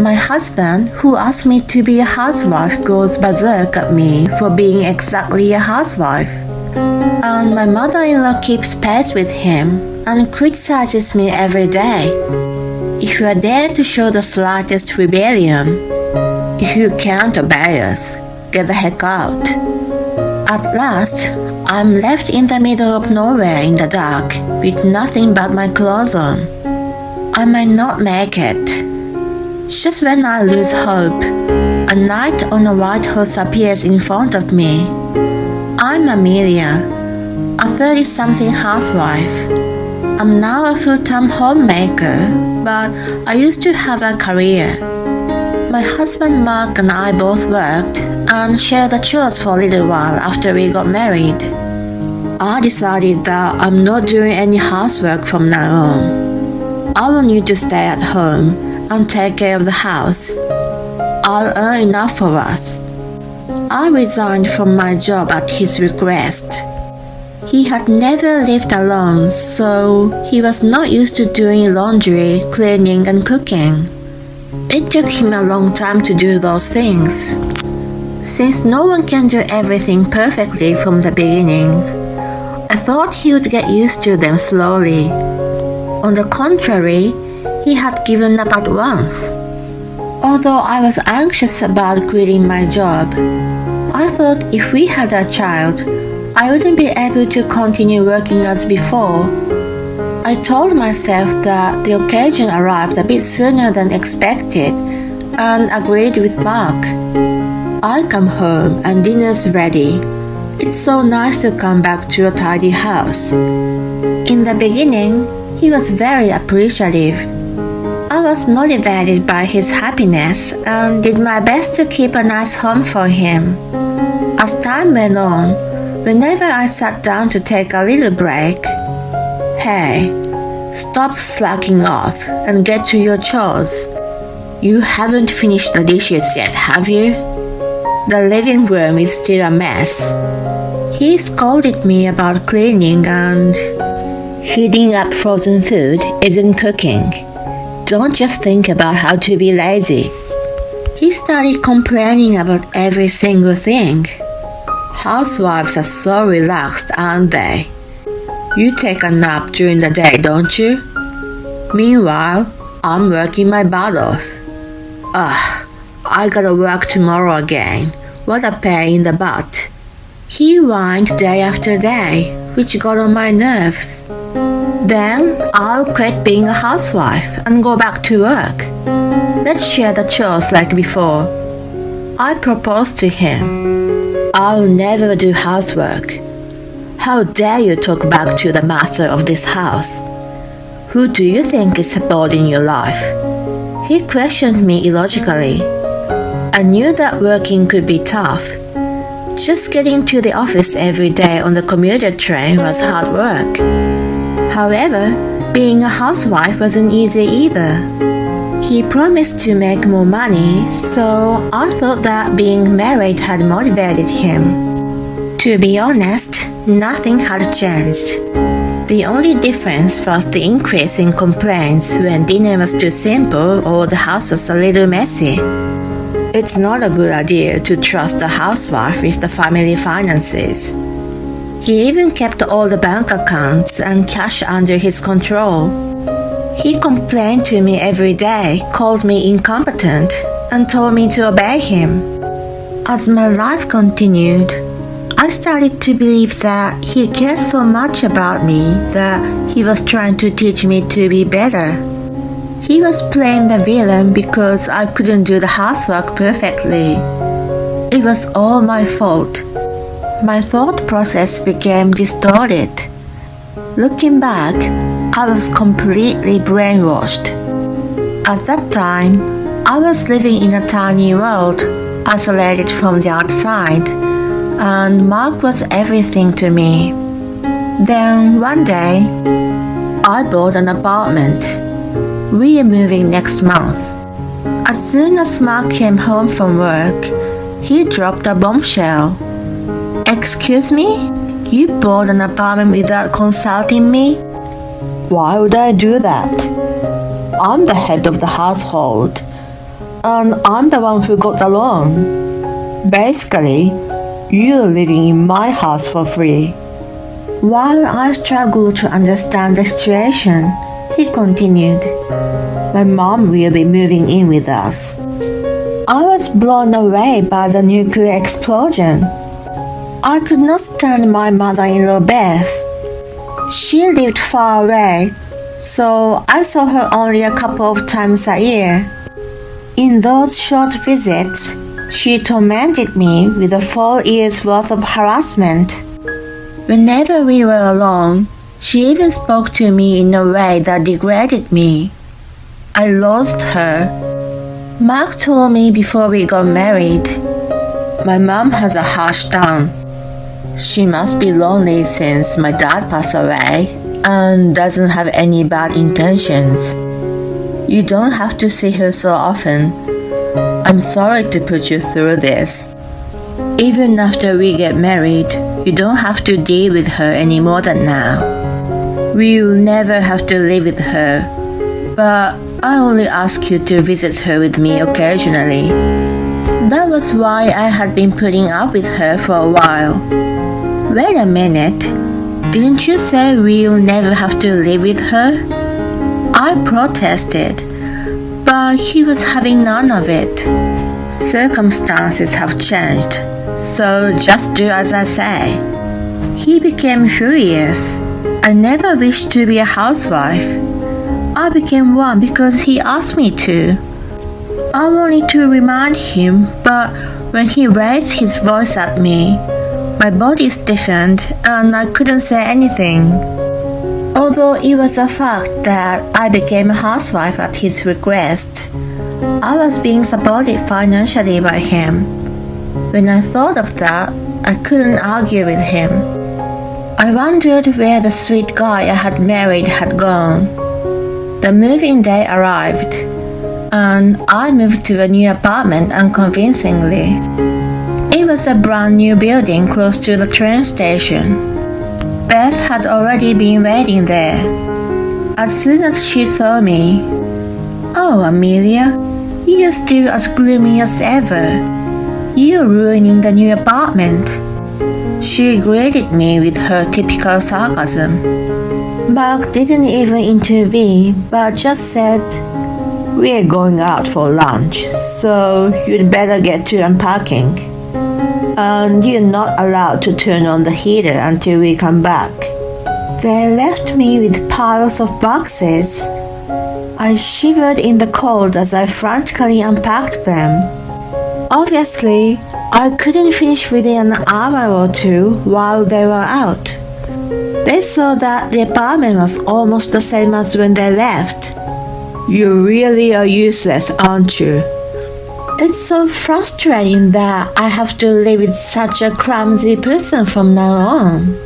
My husband, who asked me to be a housewife, goes berserk at me for being exactly a housewife. And my mother-in-law keeps pace with him and criticizes me every day. If you dare to show the slightest rebellion, if you can't obey us, get the heck out. At last, I'm left in the middle of nowhere in the dark with nothing but my clothes on. I might not make it. Just when I lose hope, a knight on a white horse appears in front of me. I'm Amelia, a 30-something housewife. I'm now a full-time homemaker, but I used to have a career. My husband Mark and I both worked and shared the chores for a little while after we got married. I decided that I'm not doing any housework from now on. I want you to stay at home and take care of the house. I'll earn enough for us. I resigned from my job at his request. He had never lived alone, so he was not used to doing laundry, cleaning, and cooking. It took him a long time to do those things. Since no one can do everything perfectly from the beginning, I thought he would get used to them slowly. On the contrary, he had given up at once. Although I was anxious about quitting my job, I thought if we had a child, I wouldn't be able to continue working as before. I told myself that the occasion arrived a bit sooner than expected and agreed with Mark. I come home and dinner's ready. It's so nice to come back to a tidy house. In the beginning, he was very appreciative. I was motivated by his happiness and did my best to keep a nice home for him. As time went on, whenever I sat down to take a little break, "Hey, stop slacking off and get to your chores. You haven't finished the dishes yet, have you? The living room is still a mess." He scolded me about cleaning and heating up frozen food isn't cooking. Don't just think about how to be lazy. He started complaining about every single thing. Housewives are so relaxed, aren't they? You take a nap during the day, don't you? Meanwhile, I'm working my butt off. I gotta work tomorrow again. What a pain in the butt. He whined day after day, which got on my nerves. Then I'll quit being a housewife and go back to work. Let's share the chores like before. I proposed to him. I'll never do housework. How dare you talk back to the master of this house? Who do you think is supporting your life? He questioned me illogically. I knew that working could be tough. Just getting to the office every day on the commuter train was hard work. However, being a housewife wasn't easy either. He promised to make more money, so I thought that being married had motivated him. To be honest, nothing had changed. The only difference was the increase in complaints when dinner was too simple or the house was a little messy. It's not a good idea to trust a housewife with the family finances. He even kept all the bank accounts and cash under his control. He complained to me every day, called me incompetent, and told me to obey him. As my life continued, I started to believe that he cared so much about me that he was trying to teach me to be better. He was playing the villain because I couldn't do the housework perfectly. It was all my fault. My thought process became distorted. Looking back, I was completely brainwashed. At that time, I was living in a tiny world, isolated from the outside, and Mark was everything to me. Then one day, I bought an apartment. We are moving next month. As soon as Mark came home from work, he dropped a bombshell. "Excuse me? You bought an apartment without consulting me?" "Why would I do that? I'm the head of the household. and I'm the one who got the loan. Basically, you're living in my house for free. While I struggled to understand the situation, he continued, my mom will be moving in with us. I was blown away by the nuclear explosion. I could not stand my mother-in-law Beth. She lived far away, so I saw her only a couple of times a year. In those short visits, she tormented me with a 4 years' worth of harassment. Whenever we were alone, she even spoke to me in a way that degraded me. I loathed her. Mark told me before we got married, my mom has a harsh tongue. She must be lonely since my dad passed away and doesn't have any bad intentions. You don't have to see her so often. I'm sorry to put you through this. Even after we get married, you don't have to deal with her any more than now. We'll never have to live with her, but I only ask you to visit her with me occasionally. That was why I had been putting up with her for a while. Wait a minute, didn't you say we'll never have to live with her? I protested, but he was having none of it. Circumstances have changed, so just do as I say. He became furious. I never wished to be a housewife. I became one because he asked me to. I wanted to remind him, but when he raised his voice at me, my body stiffened and I couldn't say anything. Although it was a fact that I became a housewife at his request, I was being supported financially by him. When I thought of that, I couldn't argue with him. I wondered where the sweet guy I had married had gone. The moving day arrived, and I moved to a new apartment unconvincingly. It was a brand new building close to the train station. Beth had already been waiting there. As soon as she saw me, "Oh, Amelia, you're still as gloomy as ever. You're ruining the new apartment." She greeted me with her typical sarcasm. Mark didn't even intervene, but just said, "We're going out for lunch, so you'd better get to unpacking. And you're not allowed to turn on the heater until we come back." They left me with piles of boxes. I shivered in the cold as I frantically unpacked them. Obviously, I couldn't finish within an hour or two while they were out. They saw that the apartment was almost the same as when they left. "You really are useless, aren't you?" It's so frustrating that I have to live with such a clumsy person from now on.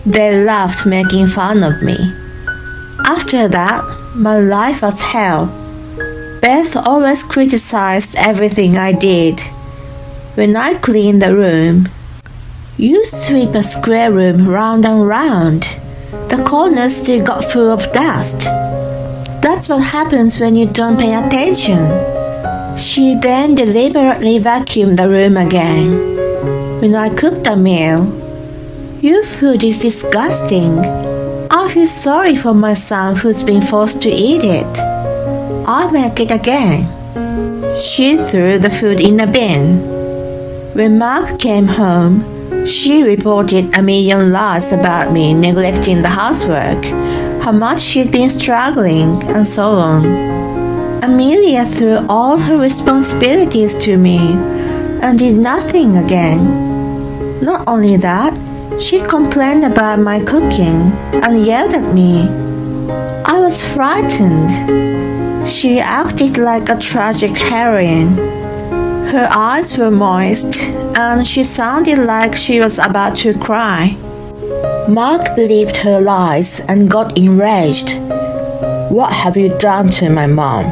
They laughed, making fun of me. After that, my life was hell. Beth always criticized everything I did. When I cleaned the room, "You sweep a square room round and round. The corners still got full of dust. That's what happens when you don't pay attention." She then deliberately vacuumed the room again. When I cooked a meal, "Your food is disgusting. I feel sorry for my son who's been forced to eat it. I'll make it again." She threw the food in a bin. When Mark came home, she reported a million lies about me neglecting the housework, how much she'd been struggling, and so on. Amelia threw all her responsibilities to me and did nothing again. Not only that, she complained about my cooking and yelled at me. I was frightened. She acted like a tragic heroine. Her eyes were moist and she sounded like she was about to cry. Mark believed her lies and got enraged. "What have you done to my mom?"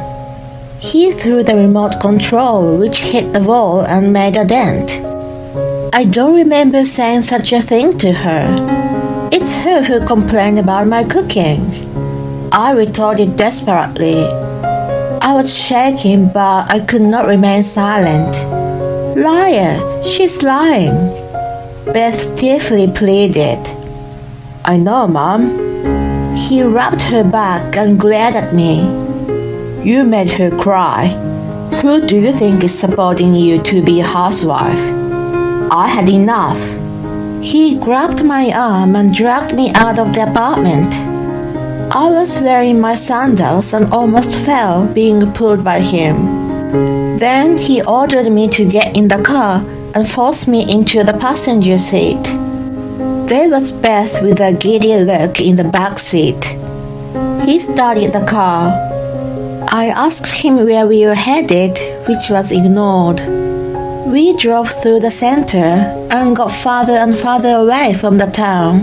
He threw the remote control, which hit the wall and made a dent. I don't remember saying such a thing to her. It's her who complained about my cooking. I retorted desperately. I was shaking, but I could not remain silent. Liar, she's lying, Beth tearfully pleaded. I know, Mom. He rubbed her back and glared at me. You made her cry. Who do you think is supporting you to be a housewife? I had enough. He grabbed my arm and dragged me out of the apartment. I was wearing my sandals and almost fell being pulled by him. Then he ordered me to get in the car and forced me into the passenger seat. There was Beth with a giddy look in the back seat. He started the car. I asked him where we were headed, which was ignored. We drove through the center and got farther and farther away from the town.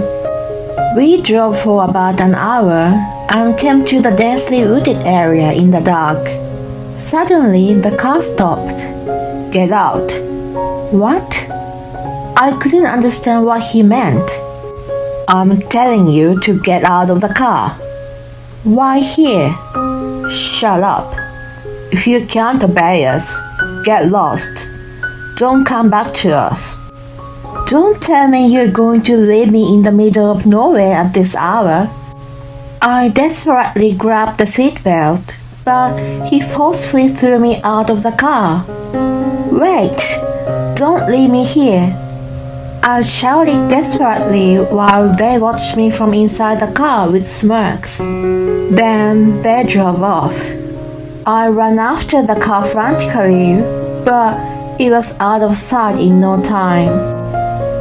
We drove for about an hour and came to the densely wooded area in the dark. Suddenly, the car stopped. Get out. What? I couldn't understand what he meant. I'm telling you to get out of the car. Why here? Shut up. If you can't obey us, get lost. Don't come back to us. Don't tell me you're going to leave me in the middle of nowhere at this hour. I desperately grabbed the seatbelt, but he forcefully threw me out of the car. Wait, don't leave me here. I shouted desperately while they watched me from inside the car with smirks. Then they drove off. I ran after the car frantically, but it was out of sight in no time.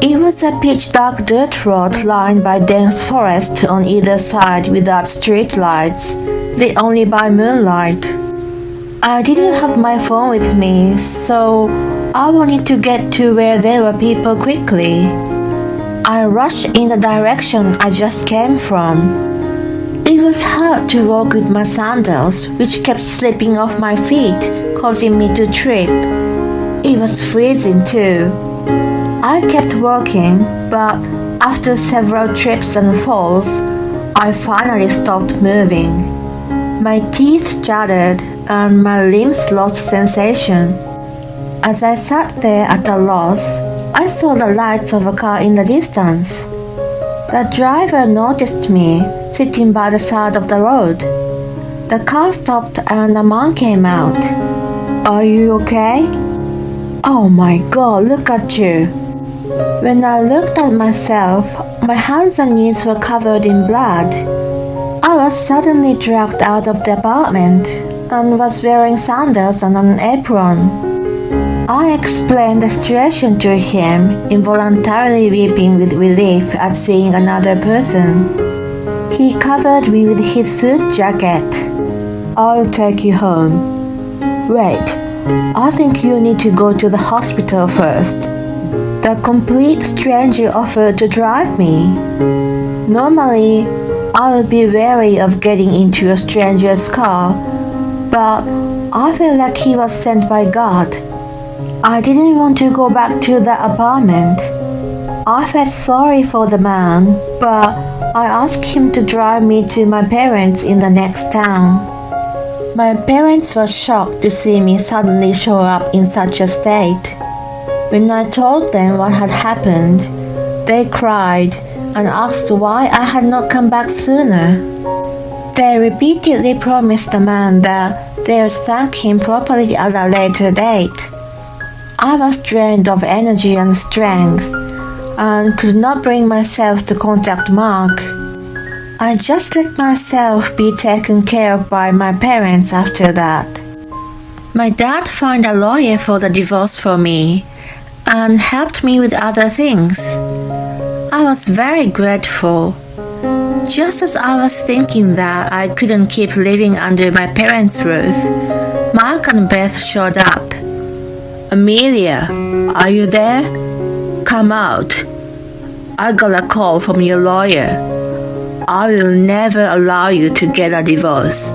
It was a pitch-dark dirt road lined by dense forest on either side without street lights, lit only by moonlight. I didn't have my phone with me, so I wanted to get to where there were people quickly. I rushed in the direction I just came from. It was hard to walk with my sandals, which kept slipping off my feet, causing me to trip. It was freezing too. I kept walking, but after several trips and falls, I finally stopped moving. My teeth chattered and my limbs lost sensation. As I sat there at a loss, I saw the lights of a car in the distance. The driver noticed me sitting by the side of the road. The car stopped and a man came out. Are you okay? Oh my God, look at you. When I looked at myself, my hands and knees were covered in blood. I was suddenly dragged out of the apartment and was wearing sandals and an apron. I explained the situation to him, involuntarily weeping with relief at seeing another person. He covered me with his suit jacket. I'll take you home. Wait, I think you need to go to the hospital first. The complete stranger offered to drive me. Normally, I would be wary of getting into a stranger's car, but I felt like he was sent by God. I didn't want to go back to the apartment. I felt sorry for the man, but I asked him to drive me to my parents in the next town. My parents were shocked to see me suddenly show up in such a state. When I told them what had happened, they cried and asked why I had not come back sooner. They repeatedly promised the man that they would thank him properly at a later date. I was drained of energy and strength and could not bring myself to contact Mark. I just let myself be taken care of by my parents after that. My dad found a lawyer for the divorce for me and helped me with other things. I was very grateful. Just as I was thinking that I couldn't keep living under my parents' roof, Mark and Beth showed up. Amelia, are you there? Come out. I got a call from your lawyer. I will never allow you to get a divorce.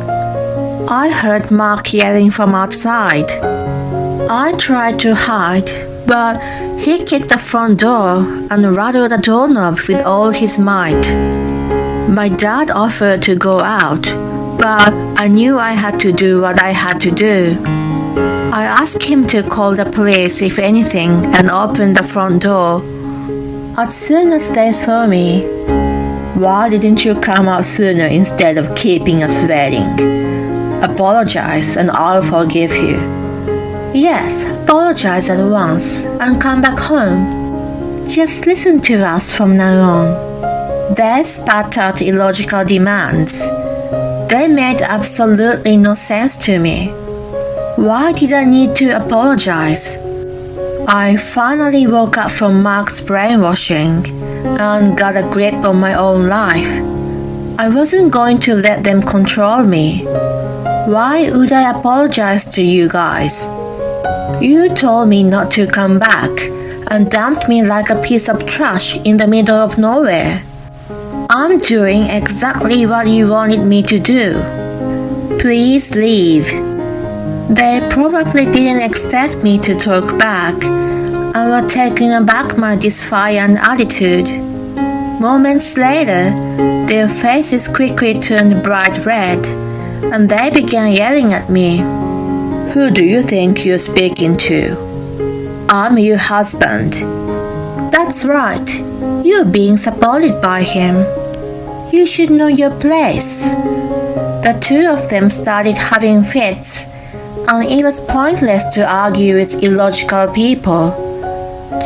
I heard Mark yelling from outside. I tried to hide, but he kicked the front door and rattled the doorknob with all his might. My dad offered to go out, But I knew I had to do what I had to do. I asked him to call the police if anything and open the front door. As soon as they saw me, "Why didn't you come out sooner instead of keeping us waiting? Apologize and I'll forgive you." "Yes, apologize at once and come back home. Just listen to us from now on." They spat out illogical demands. They made absolutely no sense to me. Why did I need to apologize? I finally woke up from Mark's brainwashing and got a grip on my own life. I wasn't going to let them control me. Why would I apologize to you guys? You told me not to come back and dumped me like a piece of trash in the middle of nowhere. I'm doing exactly what you wanted me to do. Please leave. They probably didn't expect me to talk back and were taken aback by this defiant attitude. Moments later, their faces quickly turned bright red and they began yelling at me. "Who do you think you're speaking to? I'm your husband." "That's right. You're being supported by him. You should know your place." The two of them started having fits, and it was pointless to argue with illogical people.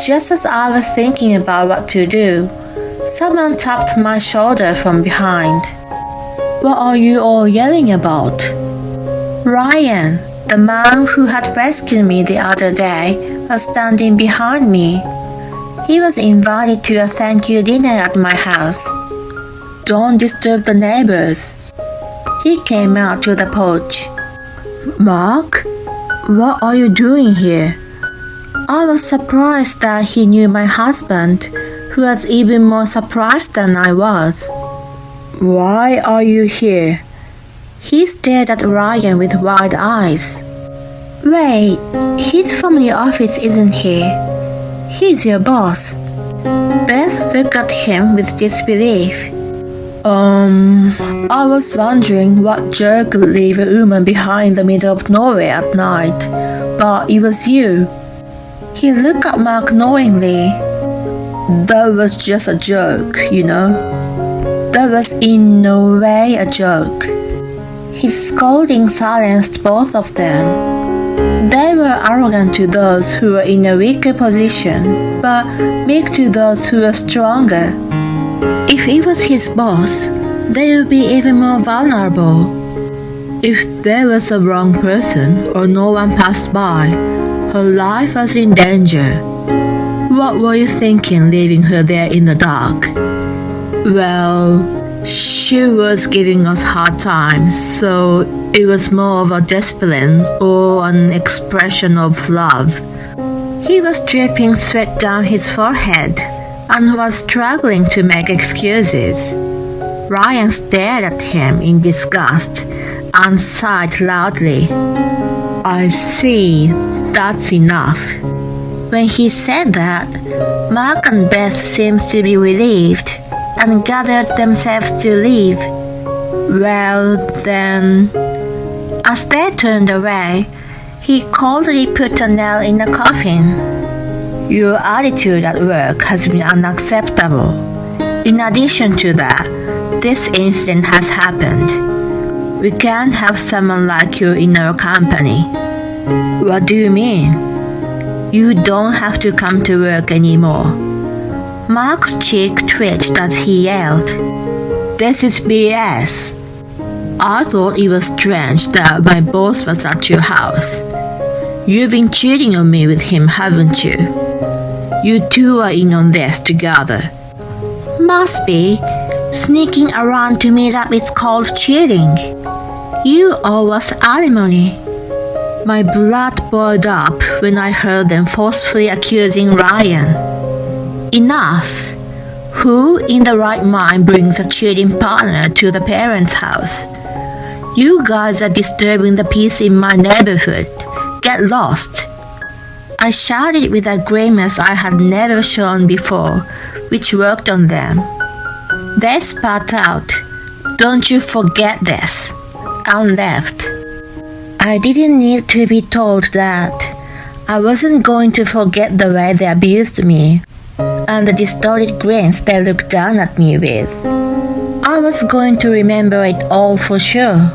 Just as I was thinking about what to do, someone tapped my shoulder from behind. "What are you all yelling about?" Ryan, the man who had rescued me the other day, was standing behind me. He was invited to a thank you dinner at my house. "Don't disturb the neighbors." He came out to the porch. "Mark, what are you doing here?" I was surprised that he knew my husband, who was even more surprised than I was. "Why are you here?" He stared at Ryan with wide eyes. "Wait, he's from your office, isn't he? He's your boss." Beth looked at him with disbelief. I was wondering what jerk would leave a woman behind in the middle of nowhere at night, but it was you." He looked at Mark knowingly. "That was just a joke, you know." That was in no way a joke. His scolding silenced both of them. They were arrogant to those who were in a weaker position, but meek to those who were stronger. If he was his boss, they would be even more vulnerable. If there was a wrong person or no one passed by, her life was in danger. What were you thinking leaving her there in the dark? Well, she was giving us hard times, so it was more of a discipline or an expression of love. He was dripping sweat down his forehead and was struggling to make excuses. Ryan stared at him in disgust and sighed loudly. "I see, that's enough." When he said that, Mark and Beth seemed to be relieved and gathered themselves to leave. Well then, as they turned away, he coldly put a nail in the coffin. "Your attitude at work has been unacceptable. In addition to that, this incident has happened. We can't have someone like you in our company." "What do you mean?" "You don't have to come to work anymore." Mark's cheek twitched as he yelled. "This is BS. I thought it was strange that my boss was at your house. You've been cheating on me with him, haven't you? You two are in on this together." "Must be. Sneaking around to meet up is called cheating. You owe us alimony." My blood boiled up when I heard them forcefully accusing Ryan. Enough. Who in the right mind brings a cheating partner to the parents' house? You guys are disturbing the peace in my neighborhood. Get lost. I shouted with a grimace I had never shown before, which worked on them. They spat out, "Don't you forget this. and left. I didn't need to be told that I wasn't going to forget the way they abused me and the distorted grins they looked down at me with. I was going to remember it all for sure.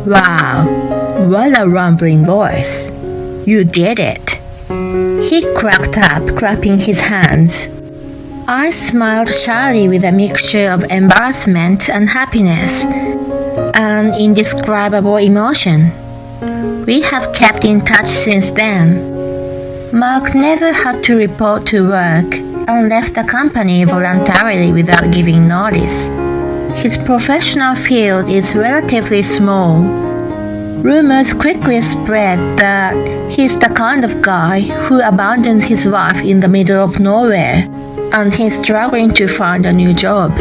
Wow, what a rumbling voice. You did it. He cracked up, clapping his hands. I smiled shyly with a mixture of embarrassment and happiness, an indescribable emotion. We have kept in touch since then. Mark never had to report to work and left the company voluntarily without giving notice. His professional field is relatively small. Rumors quickly spread that he's the kind of guy who abandons his wife in the middle of nowhere and he's struggling to find a new job.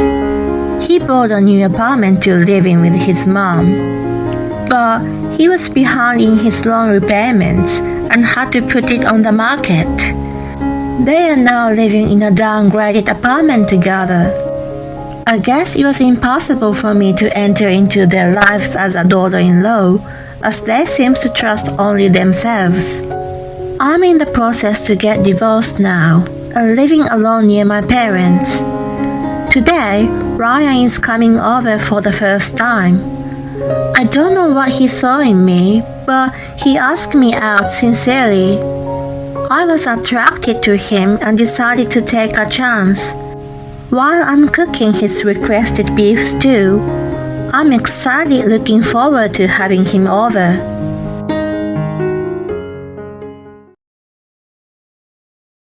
He bought a new apartment to live in with his mom, but he was behind in his loan repayments and had to put it on the market. They are now living in a downgraded apartment together. I guess it was impossible for me to enter into their lives as a daughter-in-law, as they seem to trust only themselves. I'm in the process to get divorced now and living alone near my parents. Today, Ryan is coming over for the first time. I don't know what he saw in me, but he asked me out sincerely. I was attracted to him and decided to take a chance. While I'm cooking his requested beef stew, I'm excited looking forward to having him over.